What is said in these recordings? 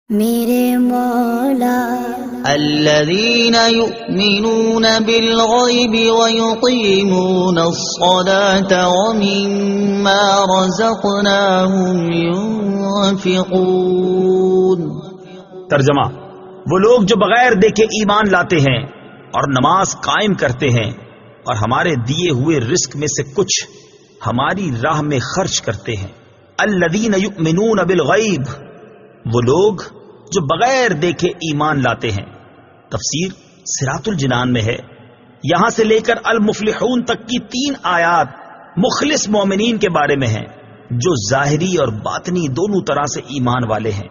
میرے مولا الذین یؤمنون بالغیب ویقیمون الصلاة ومما رزقناہم ينفقون۔ ترجمہ: وہ لوگ جو بغیر دیکھے ایمان لاتے ہیں اور نماز قائم کرتے ہیں اور ہمارے دیے ہوئے رزق میں سے کچھ ہماری راہ میں خرچ کرتے ہیں۔ الذین یؤمنون بالغیب، وہ لوگ جو بغیر دیکھے ایمان لاتے ہیں۔ تفسیر صراط الجنان میں ہے۔ یہاں سے لے کر المفلحون تک کی 3 آیات مخلص مومنین کے بارے میں ہیں جو ظاہری اور باطنی دونوں طرح سے ایمان والے ہیں۔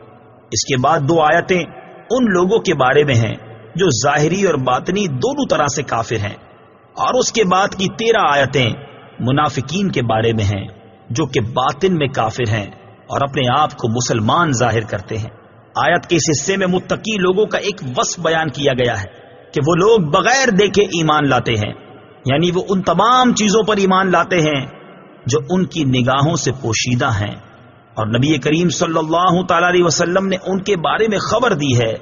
اس کے بعد 2 آیتیں ان لوگوں کے بارے میں ہیں جو ظاہری اور باطنی دونوں طرح سے کافر ہیں، اور اس کے بعد کی 13 آیتیں منافقین کے بارے میں ہیں جو کہ باطن میں کافر ہیں اور اپنے آپ کو مسلمان ظاہر کرتے ہیں۔ آیت کے اس حصے میں متقی لوگوں کا ایک وصف بیان کیا گیا ہے کہ وہ لوگ بغیر دیکھے ایمان لاتے ہیں، یعنی وہ ان تمام چیزوں پر ایمان لاتے ہیں جو ان کی نگاہوں سے پوشیدہ ہیں، اور نبی کریم صلی اللہ تعالی علیہ وسلم نے ان کے بارے میں خبر دی ہے،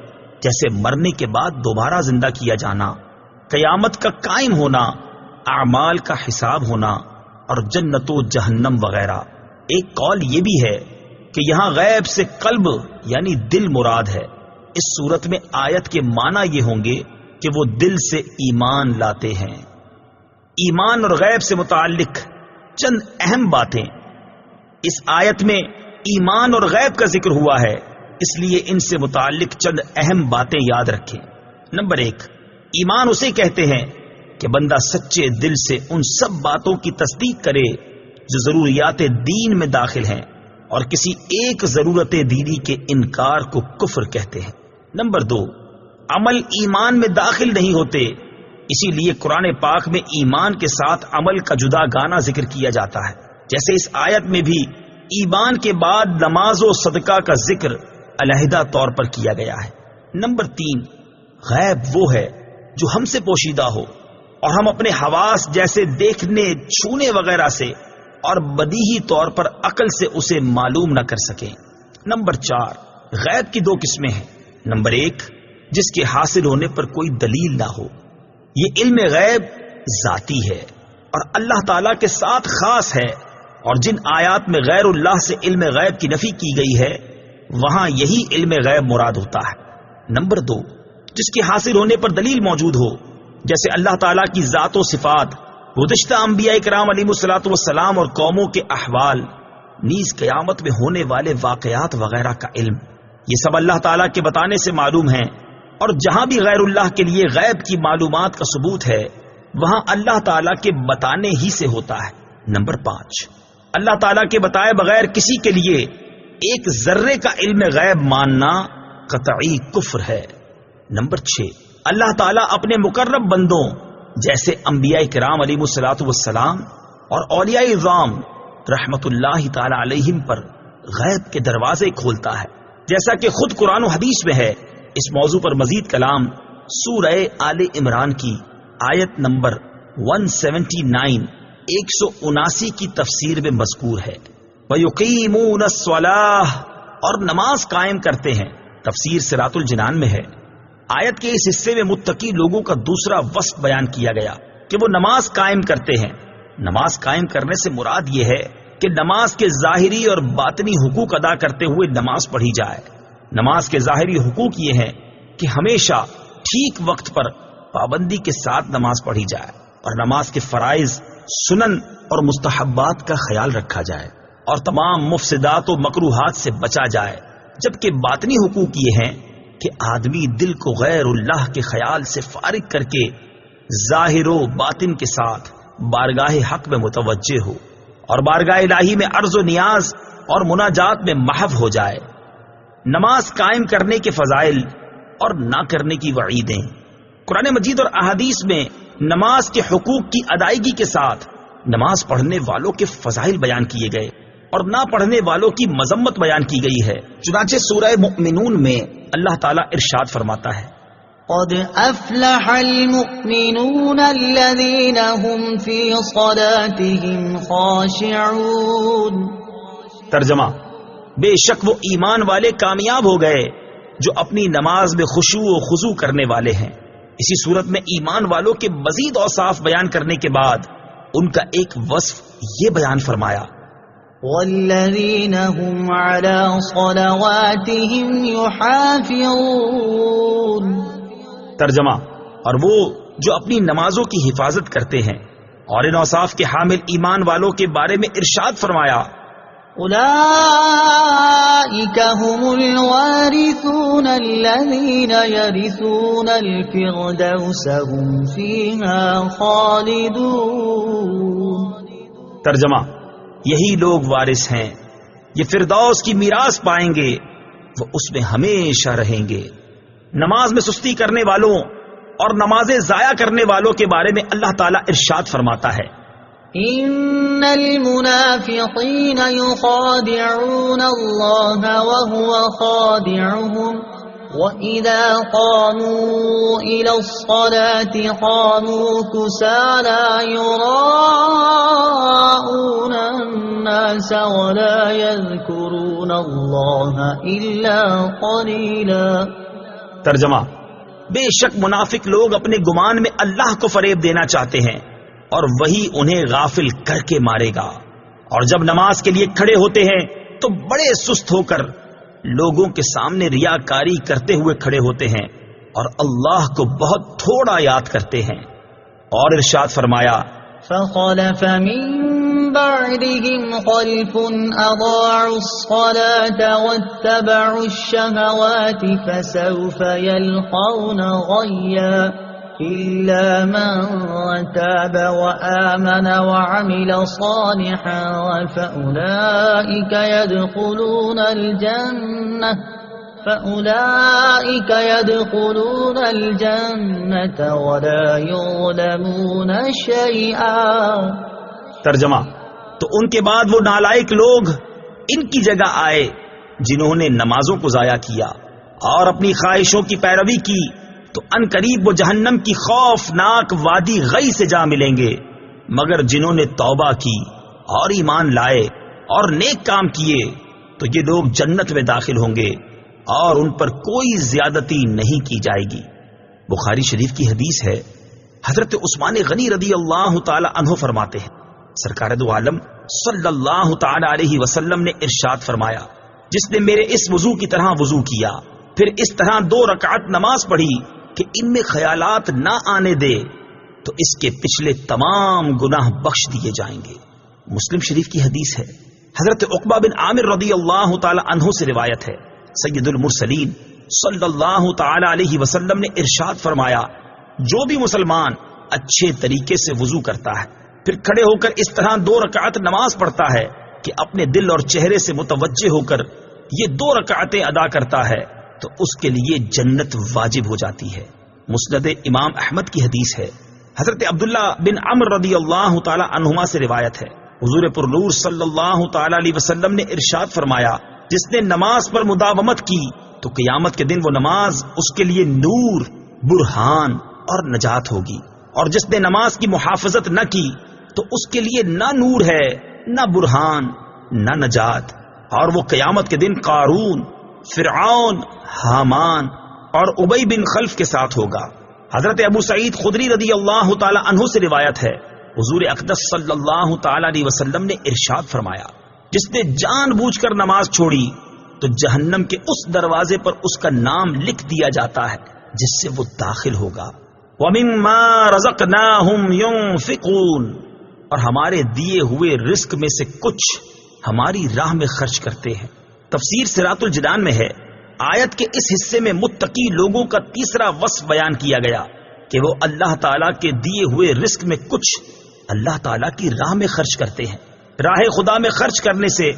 جیسے مرنے کے بعد دوبارہ زندہ کیا جانا، قیامت کا قائم ہونا، اعمال کا حساب ہونا اور جنت و جہنم وغیرہ۔ ایک قول یہ بھی ہے کہ یہاں غیب سے قلب یعنی دل مراد ہے۔ اس صورت میں آیت کے معنی یہ ہوں گے کہ وہ دل سے ایمان لاتے ہیں۔ ایمان اور غیب سے متعلق چند اہم باتیں اس آیت میں ایمان اور غیب کا ذکر ہوا ہے، اس لیے ان سے متعلق چند اہم باتیں یاد رکھیں۔ نمبر 1، ایمان اسے کہتے ہیں کہ بندہ سچے دل سے ان سب باتوں کی تصدیق کرے جو ضروریات دین میں داخل ہیں، اور کسی ایک ضرورت دینی کے انکار کو کفر کہتے ہیں۔ نمبر 2، عمل ایمان میں داخل نہیں ہوتے، اسی لیے قرآن پاک میں ایمان کے ساتھ عمل کا جدا گانا ذکر کیا جاتا ہے، جیسے اس آیت میں بھی ایمان کے بعد نماز و صدقہ کا ذکر علیحدہ طور پر کیا گیا ہے۔ نمبر 3، غیب وہ ہے جو ہم سے پوشیدہ ہو اور ہم اپنے حواس جیسے دیکھنے، چھونے وغیرہ سے اور بدیہی طور پر عقل سے اسے معلوم نہ کر سکیں۔ نمبر 4، غیب کی 2 قسمیں ہیں۔ نمبر 1، جس کے حاصل ہونے پر کوئی دلیل نہ ہو، یہ علم غیب ذاتی ہے اور اللہ تعالی کے ساتھ خاص ہے، اور جن آیات میں غیر اللہ سے علم غیب کی نفی کی گئی ہے وہاں یہی علم غیب مراد ہوتا ہے۔ نمبر 2، جس کے حاصل ہونے پر دلیل موجود ہو، جیسے اللہ تعالی کی ذات و صفات، گزشتہ انبیاء کرام علیہ الصلوۃ والسلام اور قوموں کے احوال، نیز قیامت میں ہونے والے واقعات وغیرہ کا علم، یہ سب اللہ تعالیٰ کے بتانے سے معلوم ہیں، اور جہاں بھی غیر اللہ کے لیے غیب کی معلومات کا ثبوت ہے وہاں اللہ تعالیٰ کے بتانے ہی سے ہوتا ہے۔ نمبر 5، اللہ تعالیٰ کے بتائے بغیر کسی کے لیے ایک ذرے کا علم غیب ماننا قطعی کفر ہے۔ نمبر 6، اللہ تعالیٰ اپنے مقرب بندوں جیسے انبیاء کرام علیہ الصلوۃ والسلام اور اولیاء اعظام رحمت اللہ تعالی علیہم پر غیب کے دروازے کھولتا ہے، جیسا کہ خود قرآن و حدیث میں ہے۔ اس موضوع پر مزید کلام سورہ آل عمران کی آیت نمبر 179 کی تفسیر میں مذکور ہے۔ وَيُقِيمُونَ الصَّلَاةَ، اور نماز قائم کرتے ہیں، تفسیر صراط الجنان میں ہے۔ آیت کے اس حصے میں متقی لوگوں کا دوسرا وصف بیان کیا گیا کہ وہ نماز قائم کرتے ہیں۔ نماز قائم کرنے سے مراد یہ ہے کہ نماز کے ظاہری اور باطنی حقوق ادا کرتے ہوئے نماز پڑھی جائے۔ نماز کے ظاہری حقوق یہ ہیں کہ ہمیشہ ٹھیک وقت پر پابندی کے ساتھ نماز پڑھی جائے، اور نماز کے فرائض، سنن اور مستحبات کا خیال رکھا جائے، اور تمام مفسدات و مکروہات سے بچا جائے۔ جبکہ باطنی حقوق یہ ہیں کہ آدمی دل کو غیر اللہ کے خیال سے فارغ کر کے ظاہر و باطن کے ساتھ بارگاہ حق میں متوجہ ہو، اور بارگاہ الہی میں عرض و نیاز اور مناجات میں محو ہو جائے۔ نماز قائم کرنے کے فضائل اور نہ کرنے کی وعیدیں، قرآن مجید اور احادیث میں نماز کے حقوق کی ادائیگی کے ساتھ نماز پڑھنے والوں کے فضائل بیان کیے گئے اور نہ پڑھنے والوں کی مذمت بیان کی گئی ہے۔ چنانچہ سورہ مؤمنون میں اللہ تعالیٰ ارشاد فرماتا ہے، قد افلح المؤمنون الذين هم في صلاتهم خاشعون۔ ترجمہ: بے شک وہ ایمان والے کامیاب ہو گئے جو اپنی نماز میں خشوع و خضوع کرنے والے ہیں۔ اسی صورت میں ایمان والوں کے مزید اوصاف بیان کرنے کے بعد ان کا ایک وصف یہ بیان فرمایا، والذین هم علی صلواتهم یحافظون۔ ترجمہ، اور وہ جو اپنی نمازوں کی حفاظت کرتے ہیں۔ اور ان اوصاف کے حامل ایمان والوں کے بارے میں ارشاد فرمایا، اولئک هم الوارثون الذین یرثون الفردوس هم فیها خالدون۔ ترجمہ، یہی لوگ وارث ہیں، یہ فردوس کی میراث پائیں گے، وہ اس میں ہمیشہ رہیں گے۔ نماز میں سستی کرنے والوں اور نمازیں ضائع کرنے والوں کے بارے میں اللہ تعالیٰ ارشاد فرماتا ہے، ان المنافقین یخادعون اللہ وهو خادعهم وَإِذَا قَامُوا إِلَى الصَّلَاةِ قَامُوا كُسَالَى يُرَاءُونَ النَّاسَ وَلَا يَذْكُرُونَ اللَّهَ إِلَّا قَلِيلًا۔ ترجمہ، بے شک منافق لوگ اپنے گمان میں اللہ کو فریب دینا چاہتے ہیں اور وہی انہیں غافل کر کے مارے گا، اور جب نماز کے لیے کھڑے ہوتے ہیں تو بڑے سست ہو کر لوگوں کے سامنے ریاکاری کرتے ہوئے کھڑے ہوتے ہیں اور اللہ کو بہت تھوڑا یاد کرتے ہیں۔ اور ارشاد فرمایا، فَخَلَفَ مِن بَعْدِهِمْ خَلْفٌ أَضَاعُوا الصَّلَاةَ وَاتَّبَعُوا الشَّهَوَاتِ فَسَوْفَ يَلْقَوْنَ غَيًّا إِلَّا مَن تَابَ وَآمَنَ وَعَمِلَ صَالِحًا فَأُولَئِكَ يَدْخُلُونَ الْجَنَّةَ وَلَا يُظْلَمُونَ شَيْئًا۔ ترجمہ، تو ان کے بعد وہ نالائق لوگ ان کی جگہ آئے جنہوں نے نمازوں کو ضائع کیا اور اپنی خواہشوں کی پیروی کی، تو ان قریب وہ جہنم کی خوفناک وادی غی سے جا ملیں گے، مگر جنہوں نے توبہ کی اور ایمان لائے اور نیک کام کیے تو یہ لوگ جنت میں داخل ہوں گے اور ان پر کوئی زیادتی نہیں کی جائے گی۔ بخاری شریف کی حدیث ہے، حضرت عثمان غنی رضی اللہ تعالی عنہ فرماتے ہیں، سرکار دو عالم صلی اللہ تعالی علیہ وسلم نے ارشاد فرمایا، جس نے میرے اس وضو کی طرح وضو کیا پھر اس طرح 2 رکعت نماز پڑھی کہ ان میں خیالات نہ آنے دے تو اس کے پچھلے تمام گناہ بخش دیے جائیں گے۔ مسلم شریف کی حدیث ہے، حضرت عقبہ بن عامر رضی اللہ تعالی عنہ سے روایت ہے، سید المرسلین صلی اللہ تعالی علیہ وسلم نے ارشاد فرمایا، جو بھی مسلمان اچھے طریقے سے وضو کرتا ہے پھر کھڑے ہو کر اس طرح 2 رکعت نماز پڑھتا ہے کہ اپنے دل اور چہرے سے متوجہ ہو کر یہ 2 رکعتیں ادا کرتا ہے تو اس کے لیے جنت واجب ہو جاتی ہے۔ مسند امام احمد کی حدیث ہے، حضرت عبداللہ بن عمرو رضی اللہ تعالی عنہما سے روایت ہے، حضور پرنور صلی اللہ تعالی علیہ وسلم نے ارشاد فرمایا، جس نے نماز پر مداومت کی تو قیامت کے دن وہ نماز اس کے لیے نور، برہان اور نجات ہوگی، اور جس نے نماز کی محافظت نہ کی تو اس کے لیے نہ نور ہے، نہ برہان، نہ نجات، اور وہ قیامت کے دن قارون، فرعون، حامان اور ابی بن خلف کے ساتھ ہوگا۔ حضرت ابو سعید خدری رضی اللہ تعالی عنہ سے روایت ہے، حضور اقدس صلی اللہ تعالی علیہ وسلم نے ارشاد فرمایا، جس نے جان بوجھ کر نماز چھوڑی تو جہنم کے اس دروازے پر اس کا نام لکھ دیا جاتا ہے جس سے وہ داخل ہوگا۔ وَمِمَّا رَزَقْنَاهُمْ يُنْفِقُونَ، اور ہمارے دیے ہوئے رزق میں سے کچھ ہماری راہ میں خرچ کرتے ہیں۔ تفسیر صراط الجنان میں ہے، آیت کے اس حصے میں متقی لوگوں کا تیسرا وصف بیان کیا گیا کہ وہ اللہ تعالیٰ کے دیے ہوئے رزق میں کچھ اللہ تعالیٰ کی راہ میں خرچ کرتے ہیں۔ راہ خدا میں خرچ کرنے سے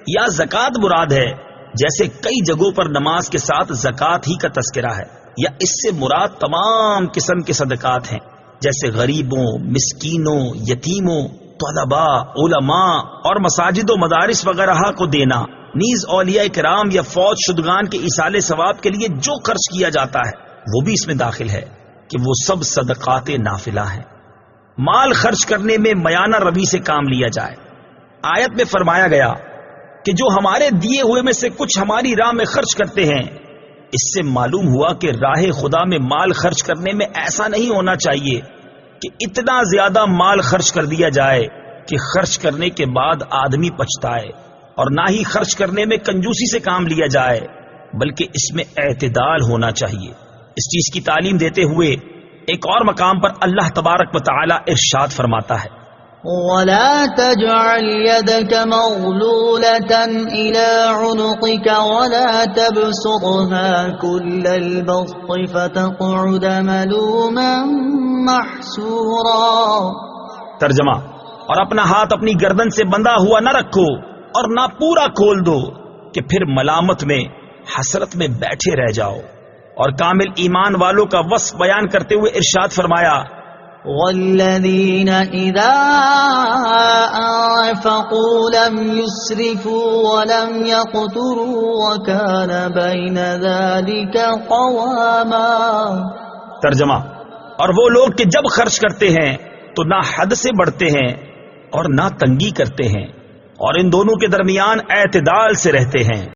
یا زکوٰۃ مراد ہے، جیسے کئی جگہوں پر نماز کے ساتھ زکوٰۃ ہی کا تذکرہ ہے، یا اس سے مراد تمام قسم کے صدقات ہیں، جیسے غریبوں، مسکینوں، یتیموں، طلباء، علماء اور مساجد و مدارس وغیرہ کو دینا، نیز اولیاء کرام یا فوت شدگان کے ایصال ثواب کے لیے جو خرچ کیا جاتا ہے وہ بھی اس میں داخل ہے کہ وہ سب صدقات نافلہ ہیں۔ مال خرچ کرنے میں میانہ روی سے کام لیا جائے۔ آیت میں فرمایا گیا کہ جو ہمارے دیے ہوئے میں سے کچھ ہماری راہ میں خرچ کرتے ہیں اس سے معلوم ہوا کہ راہ خدا میں مال خرچ کرنے میں ایسا نہیں ہونا چاہیے کہ اتنا زیادہ مال خرچ کر دیا جائے کہ خرچ کرنے کے بعد آدمی پچھتائے، اور نہ ہی خرچ کرنے میں کنجوسی سے کام لیا جائے، بلکہ اس میں اعتدال ہونا چاہیے۔ اس چیز کی تعلیم دیتے ہوئے ایک اور مقام پر اللہ تبارک و تعالی ارشاد فرماتا ہے، وَلَا تَجْعَلْ يَدَكَ مَغْلُولَةً إِلَىٰ عُنُقِكَ وَلَا تَبْسُطْهَا كُلَّ الْبَسْطِ فَتَقْعُدَ مَلُومًا مَّحْسُورًا۔ ترجمہ، اور اپنا ہاتھ اپنی گردن سے بندھا ہوا نہ رکھو اور نہ پورا کھول دو کہ پھر ملامت میں حسرت میں بیٹھے رہ جاؤ۔ اور کامل ایمان والوں کا وصف بیان کرتے ہوئے ارشاد فرمایا، وَالَّذِينَ إِذَا أَنفَقُوا لَمْ يُسْرِفُوا وَلَمْ يَقْتُرُوا وَكَانَ بَيْنَ ذَلِكَ قَوَامًا۔ ترجمہ، اور وہ لوگ کہ جب خرچ کرتے ہیں تو نہ حد سے بڑھتے ہیں اور نہ تنگی کرتے ہیں، اور ان دونوں کے درمیان اعتدال سے رہتے ہیں۔